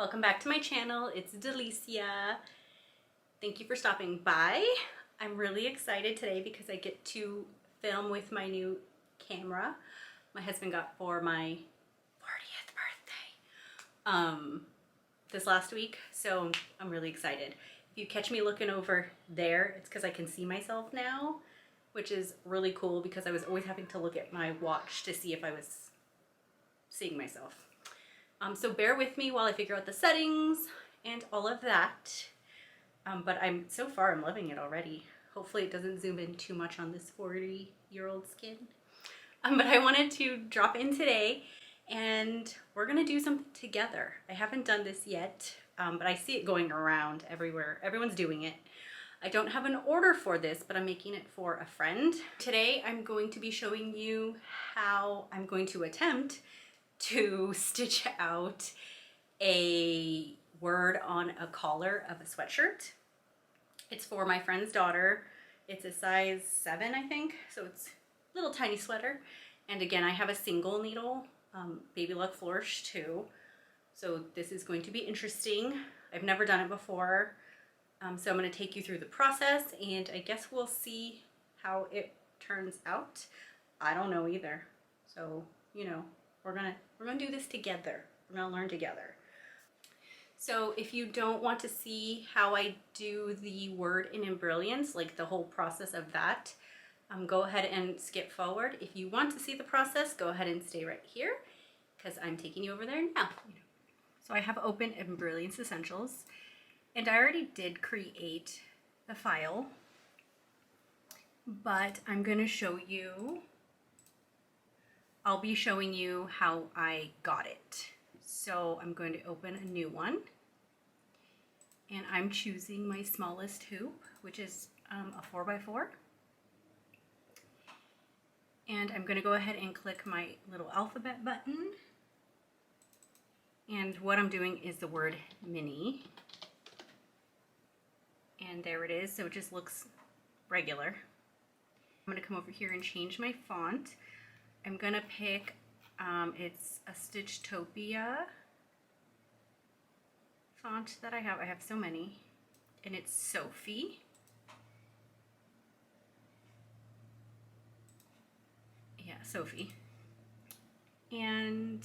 Welcome back to my channel. It's Delicia. Thank you for stopping by. I'm really excited today because I get to film with my new camera my husband got for my 40th birthday this last week, so I'm really excited. If you catch me looking over there, it's because I can see myself now, which is really cool because I was always having to look at my watch to see if I was seeing myself. So bear with me while I figure out the settings and all of that. But so far I'm loving it already. Hopefully it doesn't zoom in too much on this 40-year-old skin. But I wanted to drop in today and we're gonna do something together. I haven't done this yet, but I see it going around everywhere. Everyone's doing it. I don't have an order for this, but I'm making it for a friend. Today I'm going to be showing you how I'm going to attempt to stitch out a word on a collar of a sweatshirt. It's for my friend's daughter. It's a size 7, I think, so it's a little tiny sweater. And again, I have a single needle, Baby Luck Flourish too. So this is going to be interesting. I've never done it before. So I'm going to take you through the process and I guess we'll see how it turns out. I don't know either. So, you know, we're gonna do this together. We're gonna learn together. So if you don't want to see how I do the word in Embroiderings, like the whole process of that, go ahead and skip forward. If you want to see the process, go ahead and stay right here because I'm taking you over there now. So I have open Embroiderings Essentials and I already did create the file, but I'm gonna show you. I'll be showing you how I got it. So I'm going to open a new one and I'm choosing my smallest hoop, which is a 4x4. And I'm going to go ahead and click my little alphabet button. And what I'm doing is the word mini. And there it is, so it just looks regular. I'm going to come over here and change my font. I'm gonna pick, it's a Stitchtopia font that I have. I have so many, and it's Sophie. Yeah, Sophie. And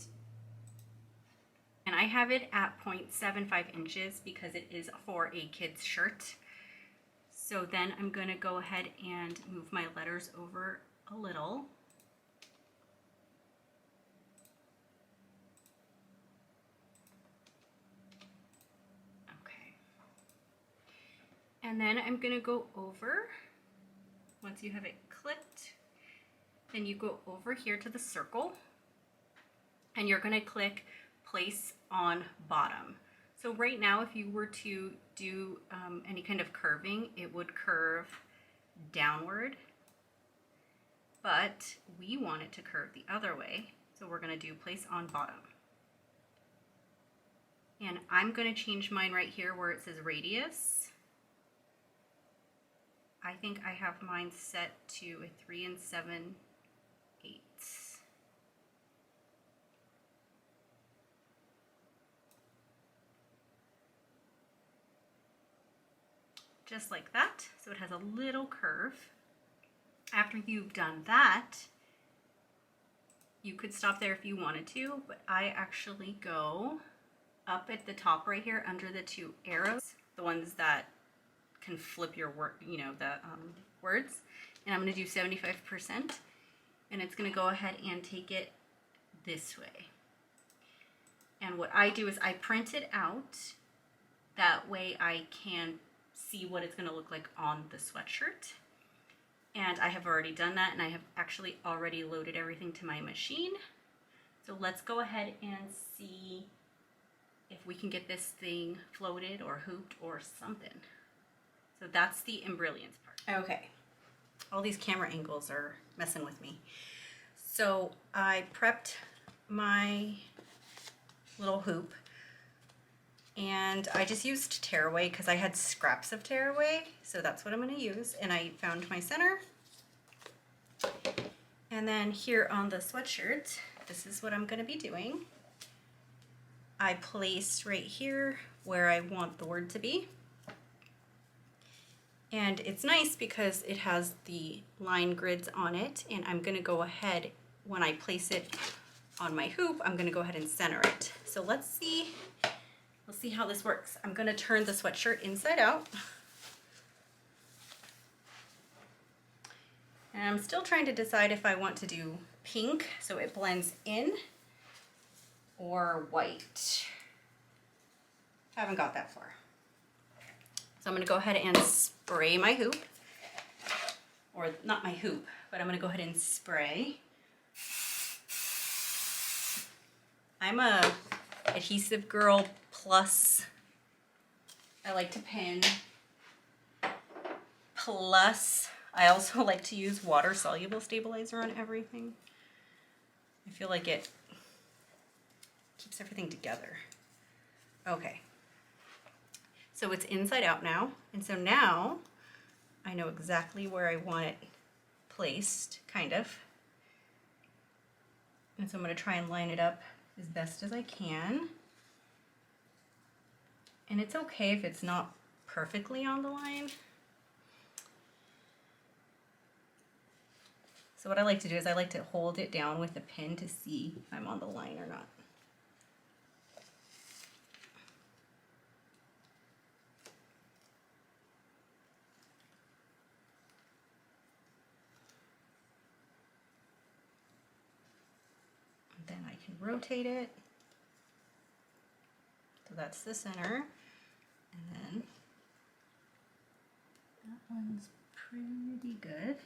I have it at 0.75 inches because it is for a kid's shirt. So then I'm gonna go ahead and move my letters over a little. And then I'm gonna go over, once you have it clicked, then you go over here to the circle and you're gonna click place on bottom. So right now, if you were to do any kind of curving, it would curve downward, but we want it to curve the other way. So we're gonna do place on bottom. And I'm gonna change mine right here where it says radius. I think I have mine set to a 3 7/8. Just like that, so it has a little curve. After you've done that, you could stop there if you wanted to, but I actually go up at the top right here under the 2 arrows, the ones that can flip your word, you know, the words, and I'm going to do 75%, and it's going to go ahead and take it this way. And what I do is I print it out, that way I can see what it's going to look like on the sweatshirt. And I have already done that, and I have actually already loaded everything to my machine. So let's go ahead and see if we can get this thing floated or hooped or something. So that's the Embroiderings part. Okay, all these camera angles are messing with me. So I prepped my little hoop and I just used tearaway because I had scraps of tearaway. So that's what I'm gonna use. And I found my center. And then here on the sweatshirt, this is what I'm gonna be doing. I placed right here where I want the word to be. And it's nice because it has the line grids on it, and I'm gonna go ahead, when I place it on my hoop, I'm gonna go ahead and center it. So let's see how this works. I'm gonna turn the sweatshirt inside out. And I'm still trying to decide if I want to do pink so it blends in, or white. I haven't got that far. So I'm gonna go ahead and spray my hoop, or not my hoop, but I'm gonna go ahead and spray. I'm a adhesive girl, plus I like to pin, plus I also like to use water soluble stabilizer on everything. I feel like it keeps everything together. Okay. So it's inside out now, and so now I know exactly where I want it placed, kind of. And so I'm going to try and line it up as best as I can. And it's okay if it's not perfectly on the line. So what I like to do is I like to hold it down with the pin to see if I'm on the line or not. Then I can rotate it. So that's the center. And then that one's pretty good.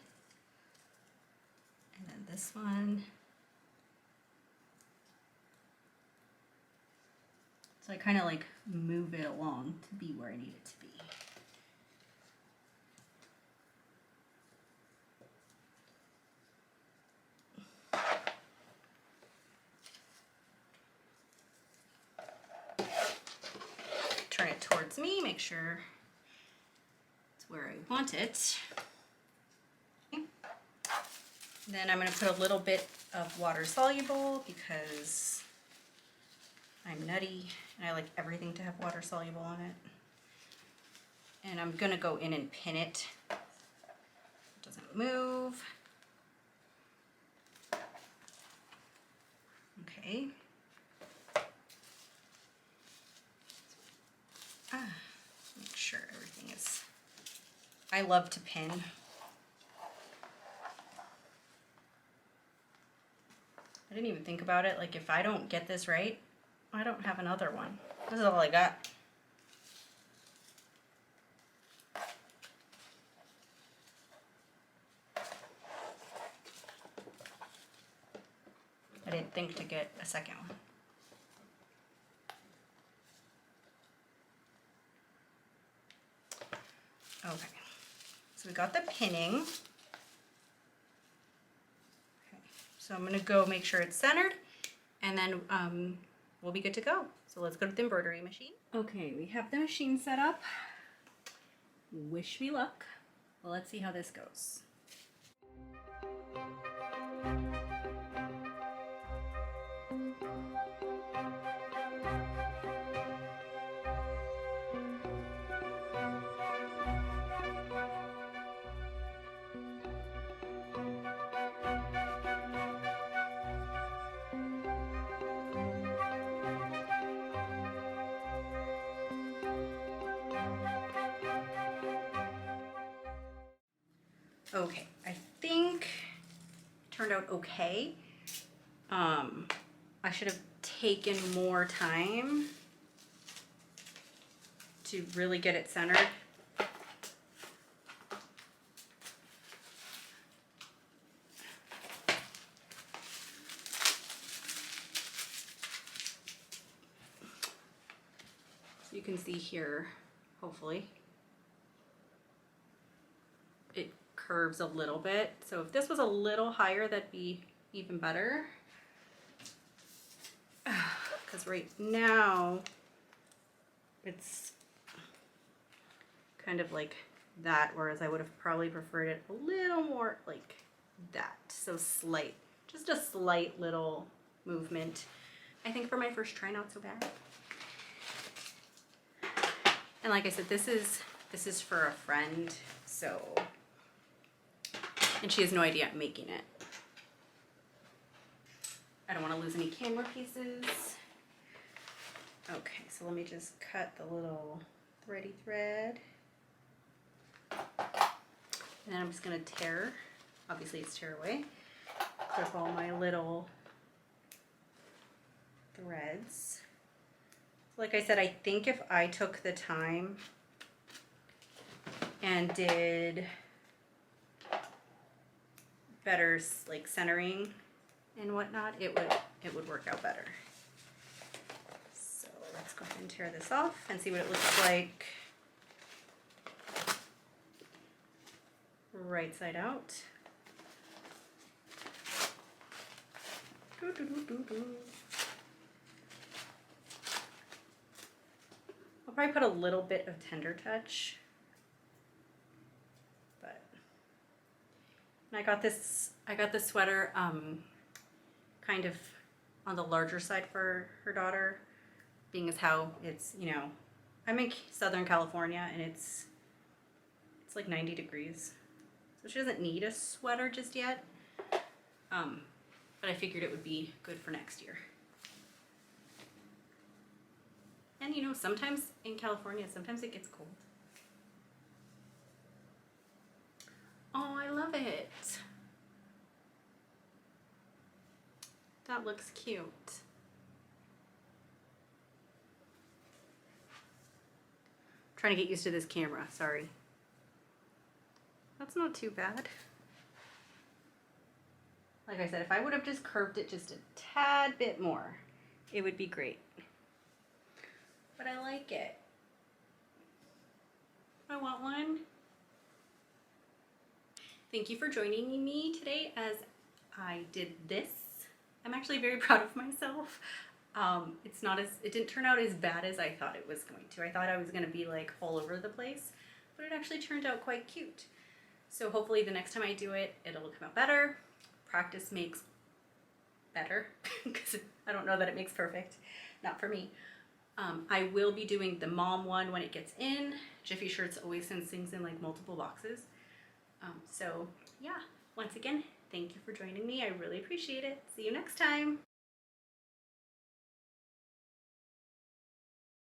And then this one. So I kind of like move it along to be where I need it to be. Turn it towards me, make sure it's where I want it. Okay. Then I'm going to put a little bit of water soluble because I'm nutty and I like everything to have water soluble on it. And I'm going to go in and pin it. It doesn't move. Okay. Make sure everything is, I love to pin. I didn't even think about it, like if I don't get this right, I don't have another one. This is all I got. I didn't think to get a second one. Okay, so we got the pinning. Okay, so I'm gonna go make sure it's centered, and then we'll be good to go. So let's go to the embroidery machine. Okay, we have the machine set up. Wish me luck. Well, let's see how this goes. Okay, I think it turned out okay. I should have taken more time to really get it centered. So you can see here, hopefully, it curves a little bit. So if this was a little higher, that'd be even better. Because right now it's kind of like that, whereas I would have probably preferred it a little more like that. So slight, just a slight little movement. I think for my first try, not so bad. And like I said, this is for a friend, so, and she has no idea I'm making it. I don't want to lose any camera pieces. Okay, so let me just cut the little thready thread. And then I'm just going to tear, obviously it's tear away, clip all my little threads. Like I said, I think if I took the time and did better like centering and whatnot, it would work out better. So let's go ahead and tear this off and see what it looks like right side out. I'll probably put a little bit of tender touch, but and I got this sweater kind of on the larger side for her daughter, being as how it's, you know, I'm in Southern California and it's like 90 degrees, so she doesn't need a sweater just yet, but I figured it would be good for next year. And you know, sometimes in California, sometimes it gets cold. Oh, I love it. That looks cute. Trying to get used to this camera, sorry. That's not too bad. Like I said, if I would have just curved it just a tad bit more, it would be great. But I like it. I want one. Thank you for joining me today as I did this. I'm actually very proud of myself. It didn't turn out as bad as I thought it was going to. I thought I was going to be like all over the place, but it actually turned out quite cute. So hopefully the next time I do it, it'll come out better. Practice makes better, because I don't know that it makes perfect. Not for me. I will be doing the mom one when it gets in. Jiffy Shirts always sends things in like multiple boxes. So yeah, once again, thank you for joining me. I really appreciate it. See you next time.